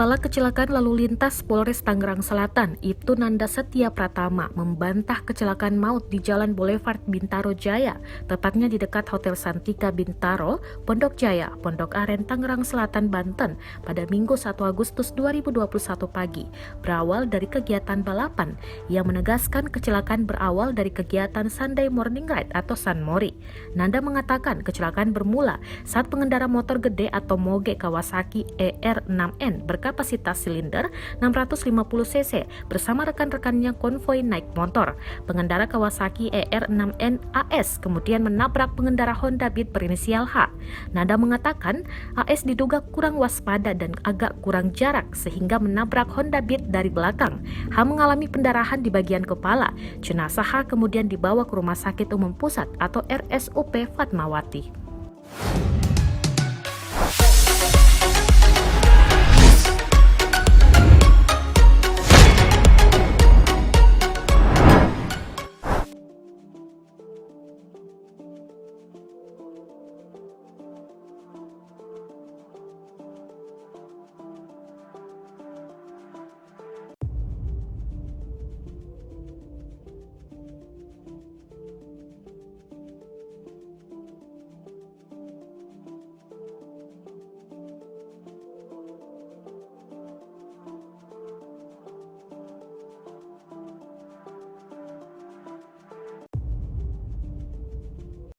Kepala Kecelakaan Lalu Lintas Polres Tangerang Selatan, Ibtu Nanda Setia Pratama, membantah kecelakaan maut di Jalan Boulevard Bintaro Jaya, tepatnya di dekat Hotel Santika Bintaro, Pondok Jaya, Pondok Aren, Tangerang Selatan, Banten, pada Minggu 1 Agustus 2021 pagi, berawal dari kegiatan balapan, yang menegaskan kecelakaan berawal dari kegiatan Sunday Morning Ride atau Sunmori. Nanda mengatakan kecelakaan bermula saat pengendara motor gede atau moge Kawasaki ER6N berkapasitas silinder 650 cc bersama rekan-rekannya konvoi naik motor. Pengendara Kawasaki ER6N AS kemudian menabrak pengendara Honda Beat berinisial H. Nanda mengatakan AS diduga kurang waspada dan agak kurang jarak sehingga menabrak Honda Beat dari belakang. H mengalami pendarahan di bagian kepala. Jenazah H kemudian dibawa ke Rumah Sakit Umum Pusat atau RSUP Fatmawati.